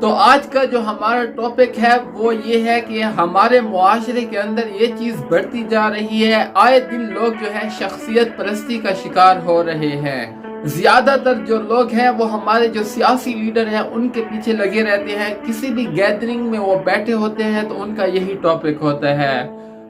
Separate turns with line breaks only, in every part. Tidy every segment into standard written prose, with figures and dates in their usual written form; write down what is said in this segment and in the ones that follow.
تو آج کا جو ہمارا ٹاپک ہے وہ یہ ہے کہ ہمارے معاشرے کے اندر یہ چیز بڑھتی جا رہی ہے، آئے دن لوگ جو ہے شخصیت پرستی کا شکار ہو رہے ہیں۔ زیادہ تر جو لوگ ہیں وہ ہمارے جو سیاسی لیڈر ہیں ان کے پیچھے لگے رہتے ہیں، کسی بھی گیدرنگ میں وہ بیٹھے ہوتے ہیں تو ان کا یہی ٹاپک ہوتا ہے۔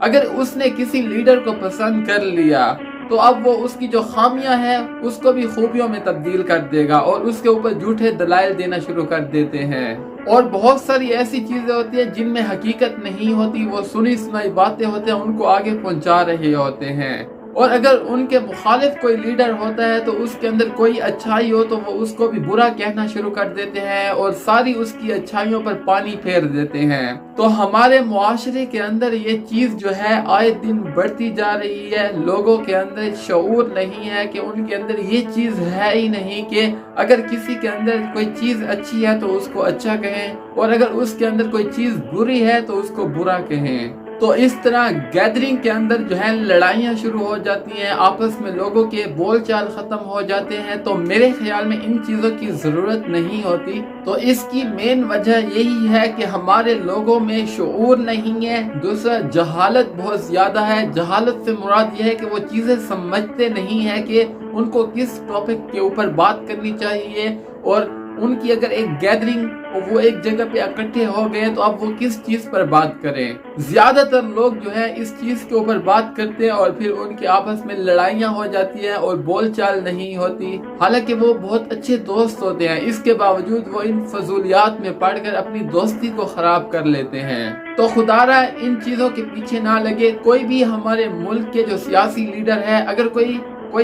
اگر اس نے کسی لیڈر کو پسند کر لیا تو اب وہ اس کی جو خامیاں ہیں اس کو بھی خوبیوں میں تبدیل کر دے گا اور اس کے اوپر جھوٹے دلائل دینا شروع کر دیتے ہیں، اور بہت ساری ایسی چیزیں ہوتی ہیں جن میں حقیقت نہیں ہوتی، وہ سنی سنائی باتیں ہوتے ہیں ان کو آگے پہنچا رہے ہوتے ہیں۔ اور اگر ان کے مخالف کوئی لیڈر ہوتا ہے تو اس کے اندر کوئی اچھائی ہو تو وہ اس کو بھی برا کہنا شروع کر دیتے ہیں اور ساری اس کی اچھائیوں پر پانی پھیر دیتے ہیں۔ تو ہمارے معاشرے کے اندر یہ چیز جو ہے آئے دن بڑھتی جا رہی ہے، لوگوں کے اندر شعور نہیں ہے کہ ان کے اندر یہ چیز ہے ہی نہیں کہ اگر کسی کے اندر کوئی چیز اچھی ہے تو اس کو اچھا کہیں اور اگر اس کے اندر کوئی چیز بری ہے تو اس کو برا کہیں۔ تو اس طرح گیدرنگ کے اندر جو ہے لڑائیاں شروع ہو جاتی ہیں، آپس میں لوگوں کے بول چال ختم ہو جاتے ہیں۔ تو میرے خیال میں ان چیزوں کی ضرورت نہیں ہوتی۔ تو اس کی مین وجہ یہی ہے کہ ہمارے لوگوں میں شعور نہیں ہے، دوسرا جہالت بہت زیادہ ہے۔ جہالت سے مراد یہ ہے کہ وہ چیزیں سمجھتے نہیں ہیں کہ ان کو کس ٹاپک کے اوپر بات کرنی چاہیے، اور ان کی اگر ایک گیدرنگ وہ ایک جگہ پہ اکٹھے ہو گئے تو اب وہ کس چیز پر بات کریں۔ زیادہ تر لوگ جو ہے اس چیز کے اوپر بات کرتے ہیں اور پھر ان کے آپس میں لڑائیاں ہو جاتی ہیں اور بول چال نہیں ہوتی، حالانکہ وہ بہت اچھے دوست ہوتے ہیں، اس کے باوجود وہ ان فضولیات میں پڑ کر اپنی دوستی کو خراب کر لیتے ہیں۔ تو خدا را ان چیزوں کے پیچھے نہ لگے۔ کوئی بھی ہمارے ملک کے جو سیاسی لیڈر ہے، اگر کوئی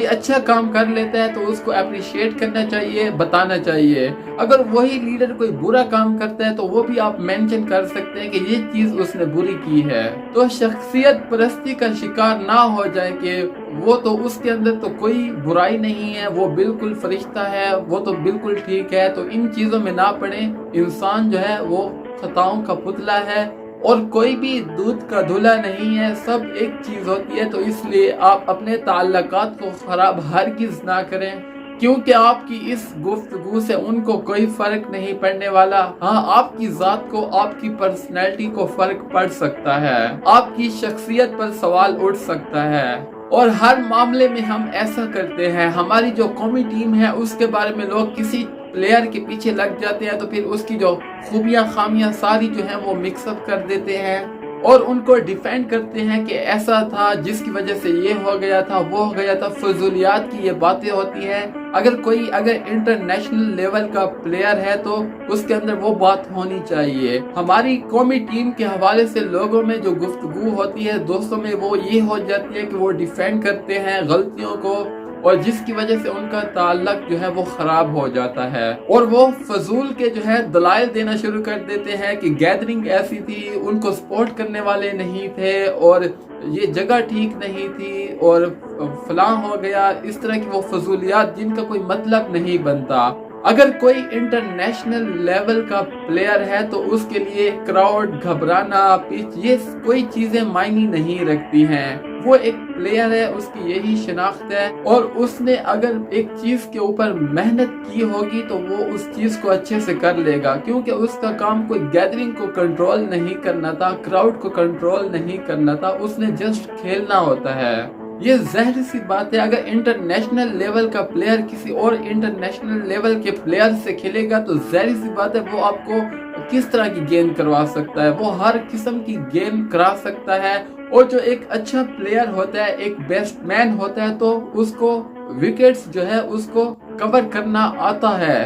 اچھا کام کر لیتا ہے تو اس کو اپریشیٹ کرنا چاہیے، بتانا چاہیے۔ اگر وہی لیڈر کوئی برا کام کرتا ہے تو وہ بھی آپ مینشن کر سکتے ہیں کہ یہ چیز اس نے بری کی ہے۔ تو شخصیت پرستی کا شکار نہ ہو جائے کہ وہ تو اس کے اندر تو کوئی برائی نہیں ہے، وہ بالکل فرشتہ ہے، وہ تو بالکل ٹھیک ہے۔ تو ان چیزوں میں نہ پڑیں۔ انسان جو ہے وہ خطاؤں کا پتلا ہے اور کوئی بھی دودھ کا دھلا نہیں ہے، سب ایک چیز ہوتی ہے۔ تو اس لیے آپ اپنے تعلقات کو خراب ہرگز نہ کریں، کیونکہ آپ کی اس گفتگو سے ان کو کوئی فرق نہیں پڑنے والا۔ ہاں، آپ کی ذات کو، آپ کی پرسنالٹی کو فرق پڑ سکتا ہے، آپ کی شخصیت پر سوال اٹھ سکتا ہے، اور ہر معاملے میں ہم ایسا کرتے ہیں۔ ہماری جو قومی ٹیم ہے اس کے بارے میں لوگ کسی پلیئر کے پیچھے لگ جاتے ہیں تو پھر اس کی جو خوبیاں خامیاں ساری جو ہیں وہ مکس اپ کر دیتے ہیں اور ان کو ڈیفینڈ کرتے ہیں کہ ایسا تھا جس کی وجہ سے یہ ہو گیا تھا، وہ ہو گیا تھا۔ فضولیات کی یہ باتیں ہوتی ہیں۔ اگر انٹرنیشنل لیول کا پلیئر ہے تو اس کے اندر وہ بات ہونی چاہیے۔ ہماری قومی ٹیم کے حوالے سے لوگوں میں جو گفتگو ہوتی ہے، دوستوں میں، وہ یہ ہو جاتی ہے کہ وہ ڈیفینڈ کرتے ہیں غلطیوں کو، اور جس کی وجہ سے ان کا تعلق جو ہے وہ خراب ہو جاتا ہے، اور وہ فضول کے جو ہے دلائل دینا شروع کر دیتے ہیں کہ گیدرنگ ایسی تھی، ان کو سپورٹ کرنے والے نہیں تھے، اور یہ جگہ ٹھیک نہیں تھی، اور فلاں ہو گیا۔ اس طرح کی وہ فضولیات جن کا کوئی مطلب نہیں بنتا۔ اگر کوئی انٹرنیشنل لیول کا پلیئر ہے تو اس کے لیے کراؤڈ، گھبرانا، پچ، یہ کوئی چیزیں معنی نہیں رکھتی ہیں۔ وہ ایک پلیئر ہے، اس کی یہی شناخت ہے، اور اس نے اگر ایک چیز کے اوپر محنت کی ہوگی تو وہ اس چیز کو اچھے سے کر لے گا، کیونکہ اس کا کام کوئی گیدرنگ کو کنٹرول نہیں کرنا تھا، کراؤڈ کو کنٹرول نہیں کرنا تھا، اس نے جسٹ کھیلنا ہوتا ہے۔ یہ ظاہر سی بات ہے، اگر انٹرنیشنل لیول کا پلیئر کسی اور انٹرنیشنل لیول کے پلیئر سے کھیلے گا تو ظاہر سی بات ہے وہ آپ کو کس طرح کی گیم کروا سکتا ہے، وہ ہر قسم کی گیم کرا سکتا ہے۔ اور جو ایک اچھا پلیئر ہوتا ہے، ایک بیسٹ مین ہوتا ہے، تو اس کو وکٹس جو ہے اس کو کور کرنا آتا ہے۔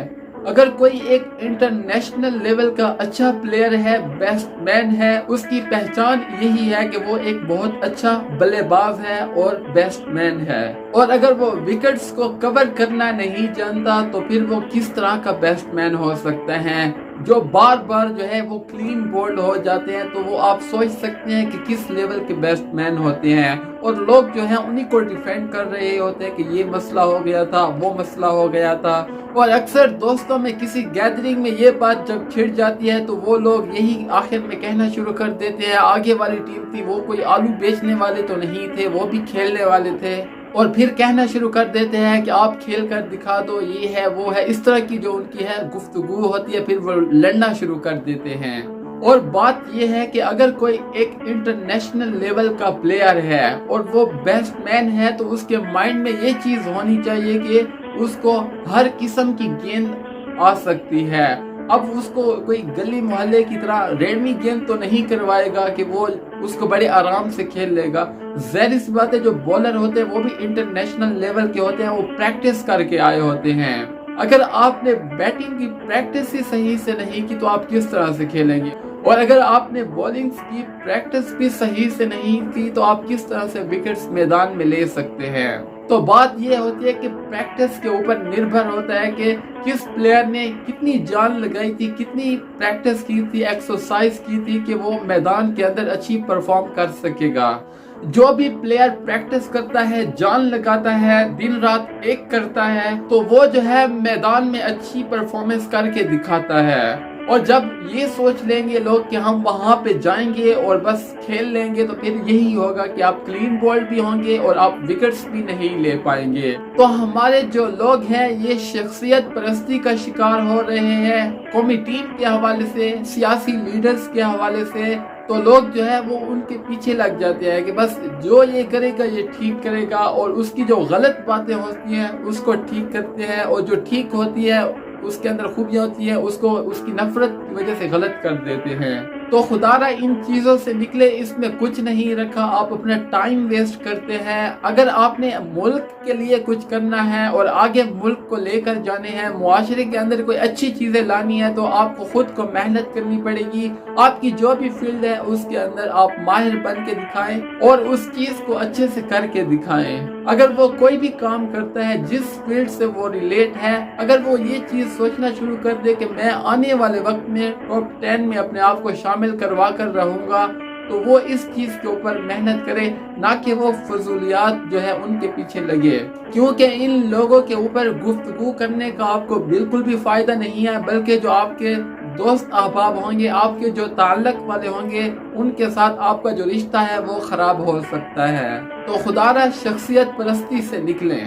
اگر کوئی ایک انٹرنیشنل لیول کا اچھا پلیئر ہے، بیسٹ مین ہے، اس کی پہچان یہی ہے کہ وہ ایک بہت اچھا بلے باز ہے اور بیسٹ مین ہے، اور اگر وہ وکٹس کو کور کرنا نہیں جانتا تو پھر وہ کس طرح کا بیسٹ مین ہو سکتا ہے؟ جو بار بار جو ہے وہ کلین بولڈ ہو جاتے ہیں، تو وہ آپ سوچ سکتے ہیں کہ کس لیول کے بیسٹ مین ہوتے ہیں، اور لوگ جو ہیں انہی کو ڈیفینڈ کر رہے ہوتے ہیں کہ یہ مسئلہ ہو گیا تھا، وہ مسئلہ ہو گیا تھا۔ اور اکثر دوستوں میں کسی گیدرنگ میں یہ بات جب چھڑ جاتی ہے تو وہ لوگ یہی آخر میں کہنا شروع کر دیتے ہیں، آگے والی ٹیم تھی، وہ کوئی آلو بیچنے والے تو نہیں تھے، وہ بھی کھیلنے والے تھے۔ اور پھر کہنا شروع کر دیتے ہیں کہ آپ کھیل کر دکھا دو، یہ ہے وہ ہے، اس طرح کی جو ان کی ہے گفتگو ہوتی ہے، پھر وہ لڑنا شروع کر دیتے ہیں۔ اور بات یہ ہے کہ اگر کوئی ایک انٹرنیشنل لیول کا پلیئر ہے اور وہ بیسٹ مین ہے تو اس کے مائنڈ میں یہ چیز ہونی چاہیے کہ اس کو ہر قسم کی گیند آ سکتی ہے۔ اب اس کو کوئی گلی محلے کی طرح ریڈمی گیند تو نہیں کروائے گا کہ وہ اس کو بڑے آرام سے کھیل لے گا۔ ظاہر سی بات ہے جو بولر ہوتے ہیں وہ بھی انٹرنیشنل لیول کے ہوتے ہیں، وہ پریکٹس کر کے آئے ہوتے ہیں۔ اگر آپ نے بیٹنگ کی پریکٹس ہی صحیح سے نہیں کی تو آپ کس طرح سے کھیلیں گے؟ اور اگر آپ نے بولنگ کی پریکٹس بھی صحیح سے نہیں کی تو آپ کس طرح سے وکٹس میدان میں لے سکتے ہیں؟ تو بات یہ ہوتی ہے کہ پریکٹس کے اوپر نربھر ہوتا ہے کہ کس پلیئر نے کتنی جان لگائی تھی، کتنی پریکٹس کی تھی، ایکسرسائز کی تھی کہ وہ میدان کے اندر اچھی پرفارم کر سکے گا۔ جو بھی پلیئر پریکٹس کرتا ہے، جان لگاتا ہے، دن رات ایک کرتا ہے تو وہ جو ہے میدان میں اچھی پرفارمنس کر کے دکھاتا ہے۔ اور جب یہ سوچ لیں گے لوگ کہ ہم وہاں پہ جائیں گے اور بس کھیل لیں گے تو پھر یہی ہوگا کہ آپ کلین بولڈ بھی ہوں گے اور آپ وکٹس بھی نہیں لے پائیں گے۔ تو ہمارے جو لوگ ہیں یہ شخصیت پرستی کا شکار ہو رہے ہیں، قومی ٹیم کے حوالے سے، سیاسی لیڈرز کے حوالے سے۔ تو لوگ جو ہے وہ ان کے پیچھے لگ جاتے ہیں کہ بس جو یہ کرے گا یہ ٹھیک کرے گا، اور اس کی جو غلط باتیں ہوتی ہیں اس کو ٹھیک کرتے ہیں، اور جو ٹھیک ہوتی ہے اس کے اندر خوبیاں ہوتی ہیں اس کو اس کی نفرت کی وجہ سے غلط کر دیتے ہیں۔ تو خدا را ان چیزوں سے نکلے، اس میں کچھ نہیں رکھا، آپ اپنا ٹائم ویسٹ کرتے ہیں۔ اگر آپ نے ملک کے لیے کچھ کرنا ہے اور آگے ملک کو لے کر جانے ہیں، معاشرے کے اندر کوئی اچھی چیزیں لانی ہے تو آپ کو خود کو محنت کرنی پڑے گی۔ آپ کی جو بھی فیلڈ ہے اس کے اندر آپ ماہر بن کے دکھائیں اور اس چیز کو اچھے سے کر کے دکھائیں۔ اگر وہ کوئی بھی کام کرتا ہے جس فیلڈ سے وہ ریلیٹ ہے، اگر وہ یہ چیز سوچنا شروع کر دے کہ میں آنے والے وقت میں ٹاپ 10 میں اپنے آپ کو شامل کروا کر رہوں گا، تو وہ اس چیز کے اوپر محنت کرے، نہ کہ وہ فضولیات جو ہے ان کے پیچھے لگے، کیونکہ ان لوگوں کے اوپر گفتگو کرنے کا آپ کو بالکل بھی فائدہ نہیں ہے، بلکہ جو آپ کے دوست احباب ہوں گے، آپ کے جو تعلق والے ہوں گے، ان کے ساتھ آپ کا جو رشتہ ہے وہ خراب ہو سکتا ہے۔ تو خدا را شخصیت پرستی سے نکلیں۔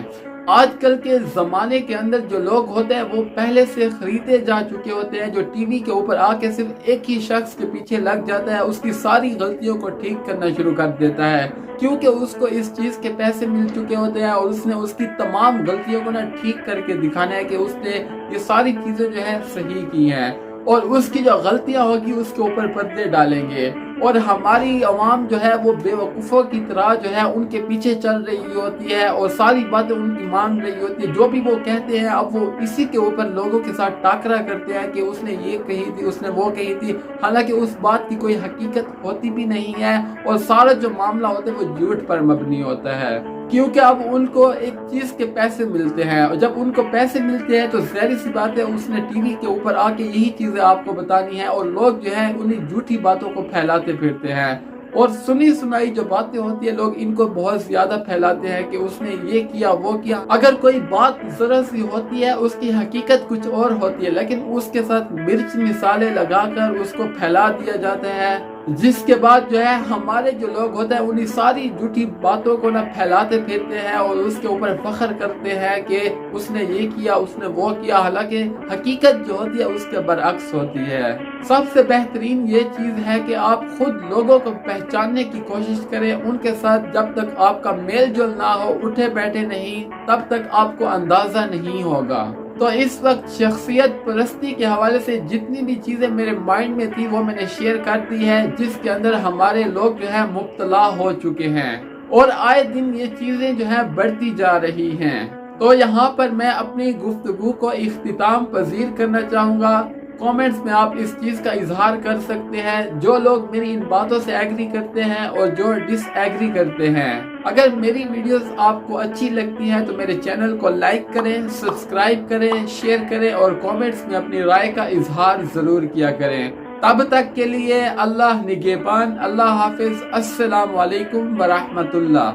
آج کل کے زمانے کے اندر جو لوگ ہوتے ہیں وہ پہلے سے خریدے جا چکے ہوتے ہیں، جو ٹی وی کے اوپر آ کے صرف ایک ہی شخص کے پیچھے لگ جاتا ہے، اس کی ساری غلطیوں کو ٹھیک کرنا شروع کر دیتا ہے، کیونکہ اس کو اس چیز کے پیسے مل چکے ہوتے ہیں اور اس نے اس کی تمام غلطیوں کو ٹھیک کر کے دکھانا ہے کہ اس نے یہ ساری چیزیں جو ہے صحیح کی ہیں، اور اس کی جو غلطیاں ہوگی اس کے اوپر پردے ڈالیں گے۔ اور ہماری عوام جو ہے وہ بے وقوفوں کی طرح جو ہے ان کے پیچھے چل رہی ہوتی ہے اور ساری باتیں ان کی مان رہی ہوتی ہے، جو بھی وہ کہتے ہیں اب وہ اسی کے اوپر لوگوں کے ساتھ ٹاکرا کرتے ہیں کہ اس نے یہ کہی تھی، اس نے وہ کہی تھی، حالانکہ اس بات کی کوئی حقیقت ہوتی بھی نہیں ہے، اور سارا جو معاملہ ہوتا ہے وہ جھوٹ پر مبنی ہوتا ہے، کیونکہ اب ان کو ایک چیز کے پیسے ملتے ہیں، اور جب ان کو پیسے ملتے ہیں تو ظاہر سی بات ہے اس نے ٹی وی کے اوپر آ کے یہی چیزیں آپ کو بتانی ہیں، اور لوگ جو ہیں انہیں جھوٹی باتوں کو پھیلاتے پھرتے ہیں، اور سنی سنائی جو باتیں ہوتی ہیں لوگ ان کو بہت زیادہ پھیلاتے ہیں کہ اس نے یہ کیا وہ کیا۔ اگر کوئی بات ذرا سی ہوتی ہے اس کی حقیقت کچھ اور ہوتی ہے، لیکن اس کے ساتھ مرچ مسالے لگا کر اس کو پھیلا دیا جاتا ہے، جس کے بعد جو ہے ہمارے جو لوگ ہوتے ہیں انہیں ساری جھوٹی باتوں کو پھیلاتے پھرتے ہیں اور اس کے اوپر فخر کرتے ہیں کہ اس نے یہ کیا، اس نے وہ کیا، حالانکہ حقیقت جو ہوتی ہے اس کے برعکس ہوتی ہے۔ سب سے بہترین یہ چیز ہے کہ آپ خود لوگوں کو پہچاننے کی کوشش کریں، ان کے ساتھ جب تک آپ کا میل جول نہ ہو، اٹھے بیٹھے نہیں، تب تک آپ کو اندازہ نہیں ہوگا۔ تو اس وقت شخصیت پرستی کے حوالے سے جتنی بھی چیزیں میرے مائنڈ میں تھی وہ میں نے شیئر کر دی ہے، جس کے اندر ہمارے لوگ جو ہے مبتلا ہو چکے ہیں، اور آئے دن یہ چیزیں جو ہے بڑھتی جا رہی ہیں۔ تو یہاں پر میں اپنی گفتگو کو اختتام پذیر کرنا چاہوں گا۔ کومنٹس میں آپ اس چیز کا اظہار کر سکتے ہیں، جو لوگ میری ان باتوں سے ایگری کرتے ہیں اور جو ڈس ایگری کرتے ہیں۔ اگر میری ویڈیوز آپ کو اچھی لگتی ہیں تو میرے چینل کو لائک کریں، سبسکرائب کریں، شیئر کریں، اور کومنٹس میں اپنی رائے کا اظہار ضرور کیا کریں۔ تب تک کے لیے اللہ نگہبان، اللہ حافظ، السلام علیکم ورحمۃ اللہ۔